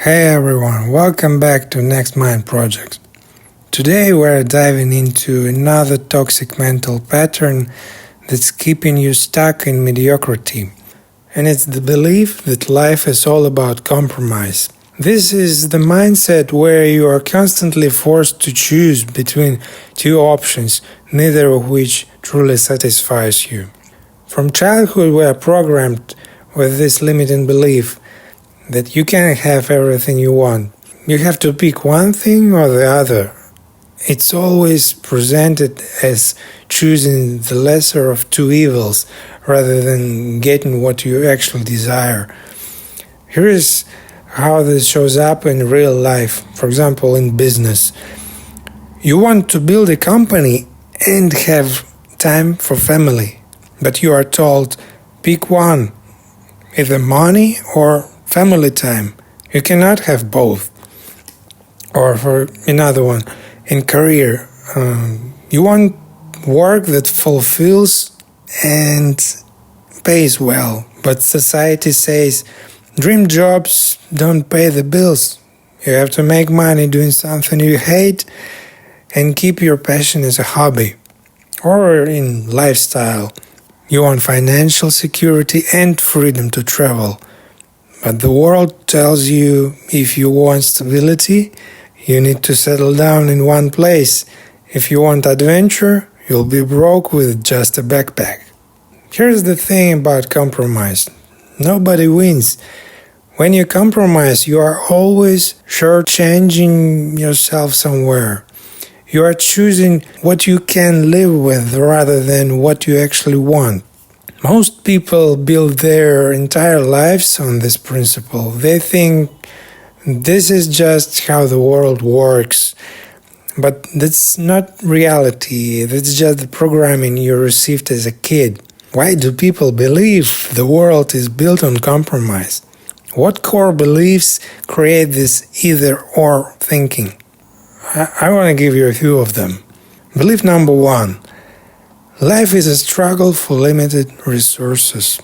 Hey everyone, welcome back to Next Mind Project. Today we're diving into another toxic mental pattern that's keeping you stuck in mediocrity. And it's the belief that life is all about compromise. This is the mindset where you are constantly forced to choose between two options, neither of which truly satisfies you. From childhood we are programmed with this limiting belief that you can't have everything you want. You have to pick one thing or the other. It's always presented as choosing the lesser of two evils rather than getting what you actually desire. Here is how this shows up in real life. For example, in business. You want to build a company and have time for family, but you are told, pick one, either money or family time. You cannot have both. Or for another one, in career, you want work that fulfills and pays well, but society says dream jobs don't pay the bills. You have to make money doing something you hate and keep your passion as a hobby. Or in lifestyle, you want financial security and freedom to travel. But the world tells you if you want stability, you need to settle down in one place. If you want adventure, you'll be broke with just a backpack. Here's the thing about compromise. Nobody wins. When you compromise, you are always shortchanging yourself somewhere. You are choosing what you can live with rather than what you actually want. Most people build their entire lives on this principle. They think this is just how the world works. But that's not reality. That's just the programming you received as a kid. Why do people believe the world is built on compromise? What core beliefs create this either-or thinking? I want to give you a few of them. Belief number one. Life is a struggle for limited resources.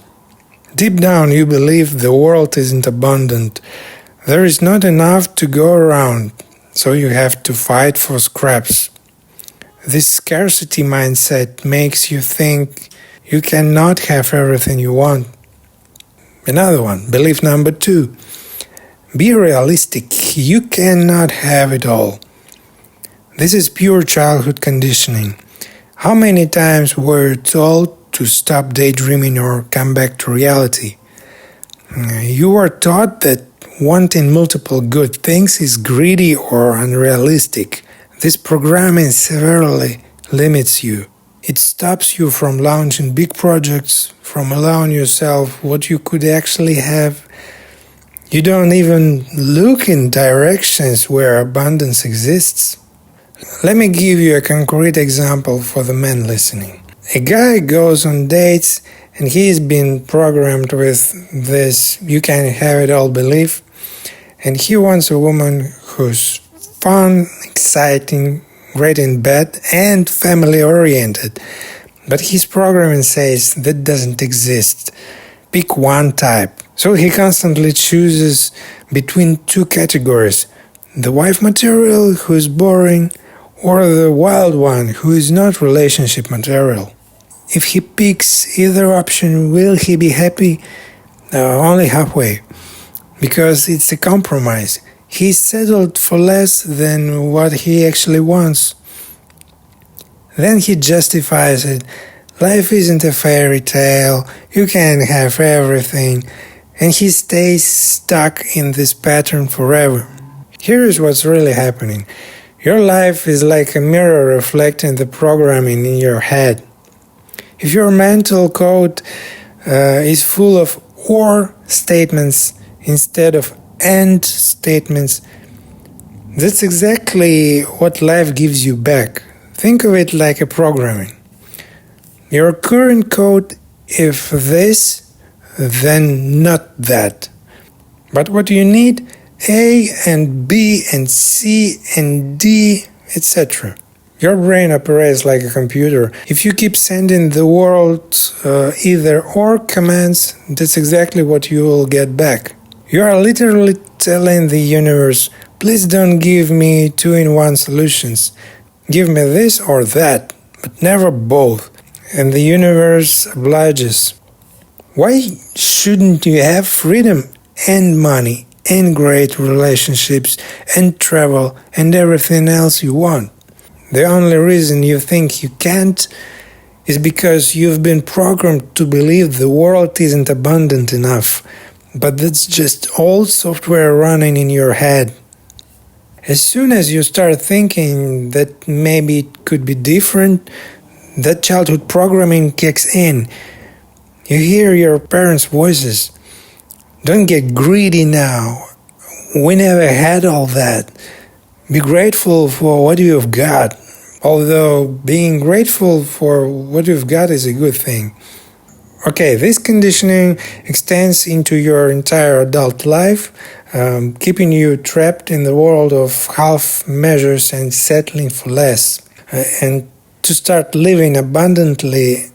Deep down you believe the world isn't abundant. There is not enough to go around, so you have to fight for scraps. This scarcity mindset makes you think you cannot have everything you want. Another one, belief number two. Be realistic. You cannot have it all. This is pure childhood conditioning. How many times were you told to stop daydreaming or come back to reality? You were taught that wanting multiple good things is greedy or unrealistic. This programming severely limits you. It stops you from launching big projects, from allowing yourself what you could actually have. You don't even look in directions where abundance exists. Let me give you a concrete example for the men listening. A guy goes on dates and he's been programmed with this you can have it all belief, and he wants a woman who's fun, exciting, great in bed and family oriented. But his programming says that doesn't exist. Pick one type. So he constantly chooses between two categories. The wife material who's boring, or the wild one who is not relationship material. If he picks either option, will he be happy? Only halfway, because it's a compromise. He's settled for less than what he actually wants. Then he justifies it. Life isn't a fairy tale, you can't have everything, and he stays stuck in this pattern forever. Here is what's really happening. Your life is like a mirror reflecting the programming in your head. If your mental code is full of or statements instead of and statements, that's exactly what life gives you back. Think of it like a programming. Your current code, if this, then not that. But what you need? A and B and C and D, etc. Your brain operates like a computer. If you keep sending the world either or commands, that's exactly what you will get back. You are literally telling the universe, please don't give me two-in-one solutions. Give me this or that, but never both. And the universe obliges. Why shouldn't you have freedom and money and great relationships and travel and everything else you want? The only reason you think you can't is because you've been programmed to believe the world isn't abundant enough. But that's just old software running in your head. As soon as you start thinking that maybe it could be different, that childhood programming kicks in. You hear your parents' voices. Don't get greedy now. We never had all that. Be grateful for what you've got. Although being grateful for what you've got is a good thing. Okay, this conditioning extends into your entire adult life, keeping you trapped in the world of half measures and settling for less. And to start living abundantly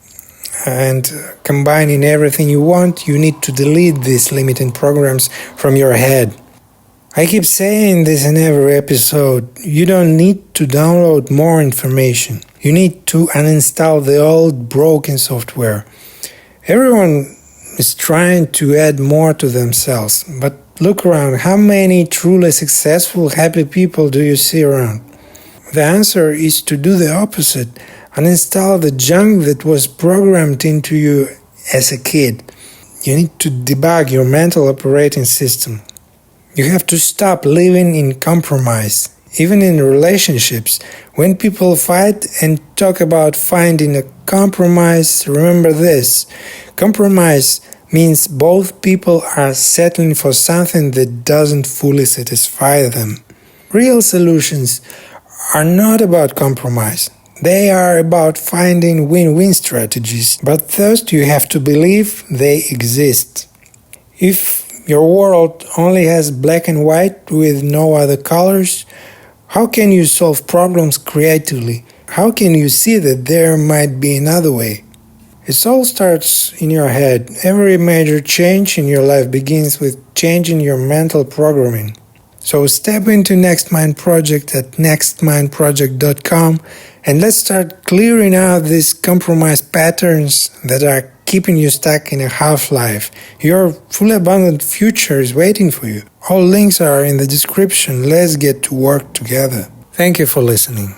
and combining everything you want, you need to delete these limiting programs from your head. I keep saying this in every episode. You don't need to download more information. You need to uninstall the old broken software. Everyone is trying to add more to themselves, but look around. How many truly successful, happy people do you see around? The answer is to do the opposite. Uninstall the junk that was programmed into you as a kid. You need to debug your mental operating system. You have to stop living in compromise. Even in relationships, when people fight and talk about finding a compromise, remember this. Compromise means both people are settling for something that doesn't fully satisfy them. Real solutions are not about compromise. They are about finding win-win strategies, but first you have to believe they exist. If your world only has black and white with no other colors, how can you solve problems creatively? How can you see that there might be another way? It all starts in your head. Every major change in your life begins with changing your mental programming. So step into Next Mind Project at nextmindproject.com and let's start clearing out these compromise patterns that are keeping you stuck in a half-life. Your fully abundant future is waiting for you. All links are in the description. Let's get to work together. Thank you for listening.